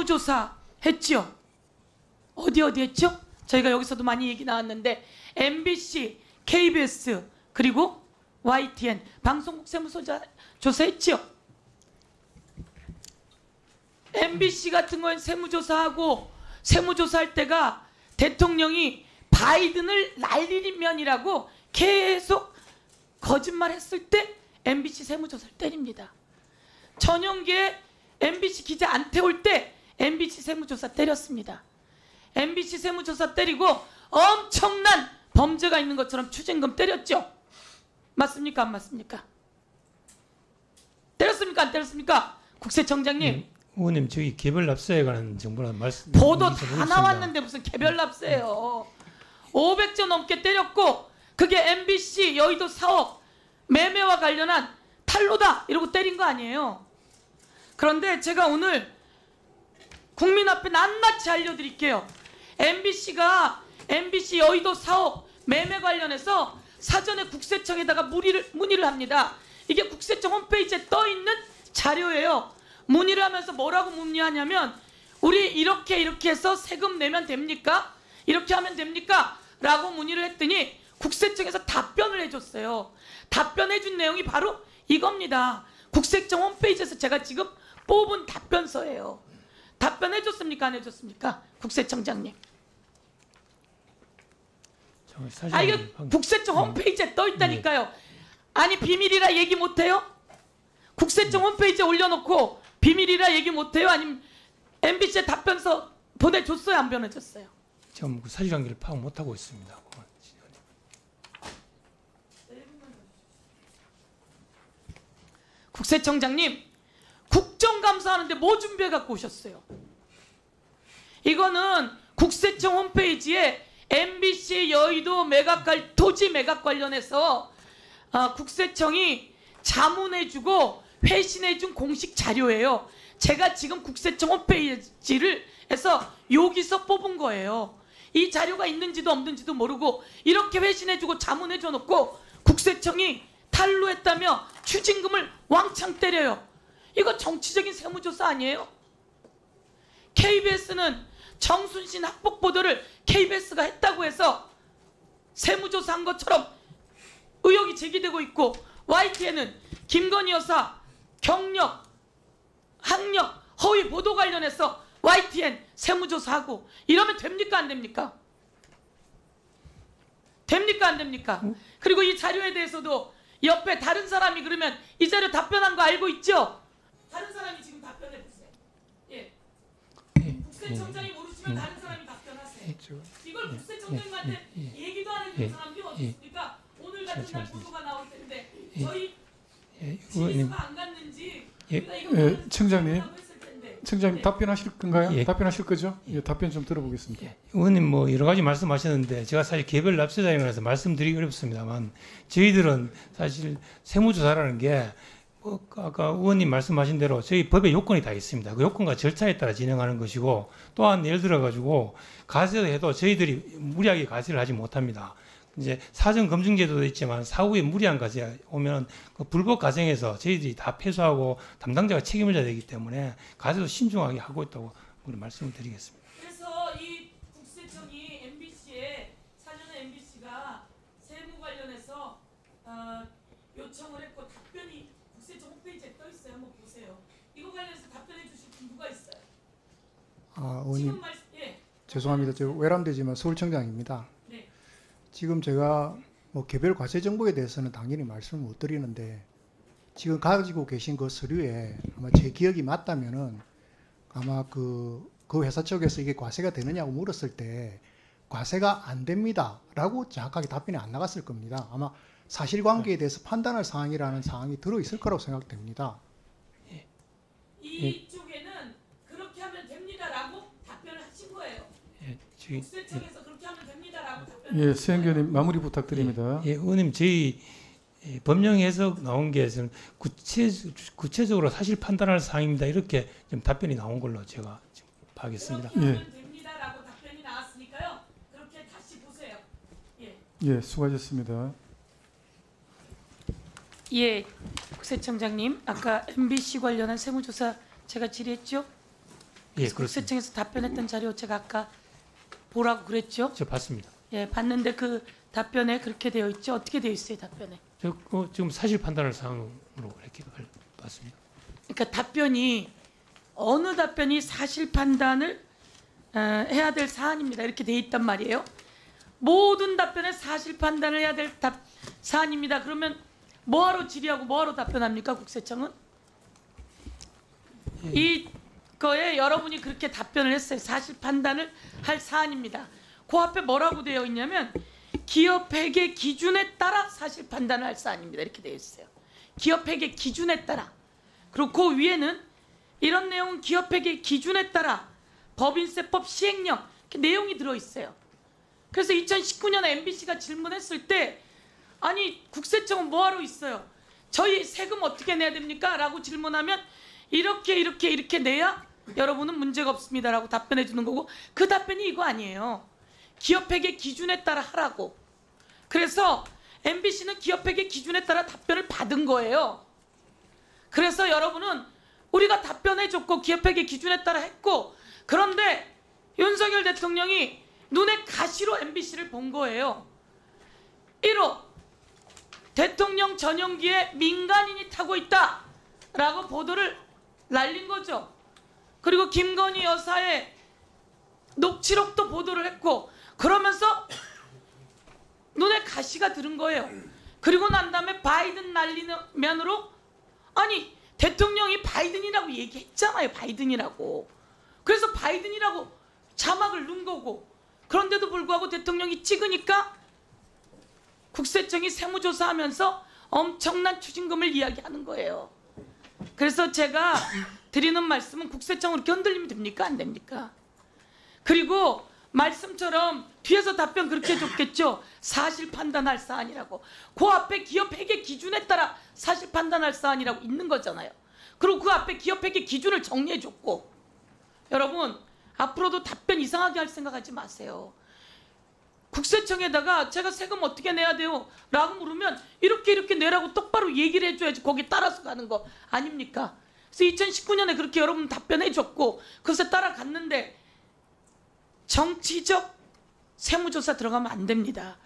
세무조사 했죠? 어디 했죠? 저희가 여기서도 많이 얘기 나왔는데 MBC, KBS 그리고 YTN 방송국 세무조사 했죠? MBC 같은 거는 세무조사할 때가 대통령이 바이든을 날리면이라고 계속 거짓말했을 때 MBC 세무조사를 때립니다. 전용기에 MBC 기자 안 태울 때 MBC 세무조사 때렸습니다. MBC 세무조사 때리고 엄청난 범죄가 있는 것처럼 추징금 때렸죠. 맞습니까? 안 맞습니까? 때렸습니까? 안 때렸습니까? 국세청장님. 의원님 저기 개별 납세에 관한 정보는 말씀 보도 다 나왔는데 무슨 개별 납세예요. 500조 넘게 때렸고 그게 MBC 여의도 사업 매매와 관련한 탈로다 이러고 때린 거 아니에요. 그런데 제가 오늘 국민 앞에 낱낱이 알려드릴게요. MBC가 MBC 여의도 사업 매매 관련해서 사전에 국세청에다가 문의를 합니다. 이게 국세청 홈페이지에 떠있는 자료예요. 문의를 하면서 뭐라고 문의하냐면 우리 이렇게 해서 세금 내면 됩니까? 이렇게 하면 됩니까? 라고 문의를 했더니 국세청에서 답변을 해줬어요. 답변해준 내용이 바로 이겁니다. 국세청 홈페이지에서 제가 지금 뽑은 답변서예요. 답변해줬습니까? 안 해줬습니까? 국세청장님. 이게 국세청 홈페이지에 떠있다니까요. 아니 비밀이라 얘기 못해요? 국세청 홈페이지에 올려놓고 비밀이라 얘기 못해요? 아니면 MBC에 답변서 보내줬어요? 안 보내줬어요? 지금 그 사실관계를 파악 못하고 있습니다. 국세청장님 국정감사하는데 뭐 준비해 갖고 오셨어요? 이거는 국세청 홈페이지에 MBC 여의도 토지 매각 관련해서 국세청이 자문해주고 회신해준 공식 자료예요. 제가 지금 국세청 홈페이지를 해서 여기서 뽑은 거예요. 이 자료가 있는지도 없는지도 모르고 이렇게 회신해주고 자문해줘 놓고 국세청이 탈루했다며 추징금을 왕창 때려요. 이거 정치적인 세무조사 아니에요? KBS는 정순신 학폭 보도를 KBS가 했다고 해서 세무조사한 것처럼 의혹이 제기되고 있고 YTN은 김건희 여사 경력, 학력, 허위 보도 관련해서 YTN 세무조사하고 이러면 됩니까? 안 됩니까? 됩니까? 안 됩니까? 그리고 이 자료에 대해서도 옆에 다른 사람이 그러면 이 자료 답변한 거 알고 있죠? 다른 사람이 지금 답변해 보세요. 예. 국세청장이 모르시면 다른 사람이 답변하세요. 이걸 국세청장님한테 얘기도 안 해준 사람이 어딨습니까? 오늘 같은 날 보도가 나올 텐데 저희 지휘소가 안 갔는지 청장님 답변하실 건가요? 답변하실 거죠? 답변 좀 들어보겠습니다. 의원님 뭐 여러 가지 말씀하셨는데 제가 사실 개별 납세자에 관해서 말씀드리기 어렵습니다만 저희들은 사실 세무조사라는 게 아까 의원님 말씀하신 대로 저희 법에 요건이 다 있습니다. 그 요건과 절차에 따라 진행하는 것이고 또한 예를 들어 가지고 과세도 해도 저희들이 무리하게 과세를 하지 못합니다. 이제 사전 검증 제도도 있지만 사후에 무리한 과세 오면 그 불법 과세에서 저희들이 다 패소하고 담당자가 책임을 져야 되기 때문에 과세도 신중하게 하고 있다고 말씀을 드리겠습니다. 그래서 이 국세청이 MBC에 사전에 MBC가 세무 관련해서 요청을 했고 답변이 국세청 홈페이지에 떠 있어요. 한번 보세요. 이거 관련해서 답변해 주실 분 누가 있어요? 의원님 죄송합니다. 저 외람되지만 서울청장입니다. 지금 제가 뭐 개별 과세 정보에 대해서는 당연히 말씀을 못 드리는데 지금 가지고 계신 그 서류에 아마 제 기억이 맞다면은 아마 그 회사 쪽에서 이게 과세가 되느냐고 물었을 때 과세가 안 됩니다라고 정확하게 답변이 안 나갔을 겁니다. 아마 사실관계에 대해서 판단할 사항이라는 사항이 들어있을 거라고 생각됩니다. 이쪽에는 그렇게 하면 됩니다라고 답변을 하신 거예요. 국세청에서 그렇게 하면 됩니다라고 답변을 수행위원님 마무리 부탁드립니다. 의원님 저희 법령 해석 나온 게 구체적으로 사실 판단할 사항입니다. 이렇게 좀 답변이 나온 걸로 제가 지금 파악했습니다. 그렇게 하면 됩니다라고 답변이 나왔으니까요. 그렇게 다시 보세요. 수고하셨습니다. 국세청장님 아까 MBC 관련한 세무조사 제가 질의했죠? 예, 그렇습니다. 국세청에서 답변했던 자료 제가 아까 보라고 그랬죠? 저 봤습니다. 예, 봤는데 그 답변에 그렇게 되어 있죠? 어떻게 되어 있어요, 답변에? 지금 사실 판단할 사항으로 이렇게 봤습니다. 그러니까 답변이 어느 답변이 사실 판단을 해야 될 사안입니다. 이렇게 돼 있단 말이에요. 모든 답변에 사실 판단을 해야 될 사안입니다. 그러면 뭐하러 질의하고 뭐하러 답변합니까? 국세청은? 이거에 여러분이 그렇게 답변을 했어요. 사실 판단을 할 사안입니다. 그 앞에 뭐라고 되어 있냐면 기업회계 기준에 따라 사실 판단을 할 사안입니다. 이렇게 되어 있어요. 기업회계 기준에 따라. 그리고 그 위에는 이런 내용은 기업회계 기준에 따라 법인세법 시행령 이렇게 내용이 들어있어요. 그래서 2019년에 MBC가 질문했을 때 아니 국세청은 뭐하러 있어요? 저희 세금 어떻게 내야 됩니까? 라고 질문하면 이렇게 내야 여러분은 문제가 없습니다 라고 답변해 주는 거고 그 답변이 이거 아니에요. 기업회계 기준에 따라 하라고. 그래서 MBC는 기업회계 기준에 따라 답변을 받은 거예요. 그래서 여러분은 우리가 답변해줬고 기업회계 기준에 따라 했고 그런데 윤석열 대통령이 눈에 가시로 MBC를 본 거예요. 1호 대통령 전용기에 민간인이 타고 있다라고 보도를 날린 거죠. 그리고 김건희 여사의 녹취록도 보도를 했고 그러면서 눈에 가시가 들은 거예요. 그리고 난 다음에 바이든 날리는 면으로 아니 대통령이 바이든이라고 얘기했잖아요. 바이든이라고. 그래서 바이든이라고 자막을 넣은 거고 그런데도 불구하고 대통령이 찍으니까 국세청이 세무조사하면서 엄청난 추징금을 이야기하는 거예요. 그래서 제가 드리는 말씀은 국세청으로 이렇게 흔들리면 됩니까? 안 됩니까? 그리고 말씀처럼 뒤에서 답변 그렇게 해줬겠죠. 사실 판단할 사안이라고. 그 앞에 기업회계 기준에 따라 사실 판단할 사안이라고 있는 거잖아요. 그리고 그 앞에 기업회계 기준을 정리해줬고 여러분 앞으로도 답변 이상하게 할 생각하지 마세요. 국세청에다가 제가 세금 어떻게 내야 돼요? 라고 물으면 이렇게 내라고 똑바로 얘기를 해줘야지 거기 따라서 가는 거 아닙니까? 그래서 2019년에 그렇게 여러분 답변해줬고 그것에 따라갔는데 정치적 세무조사 들어가면 안 됩니다.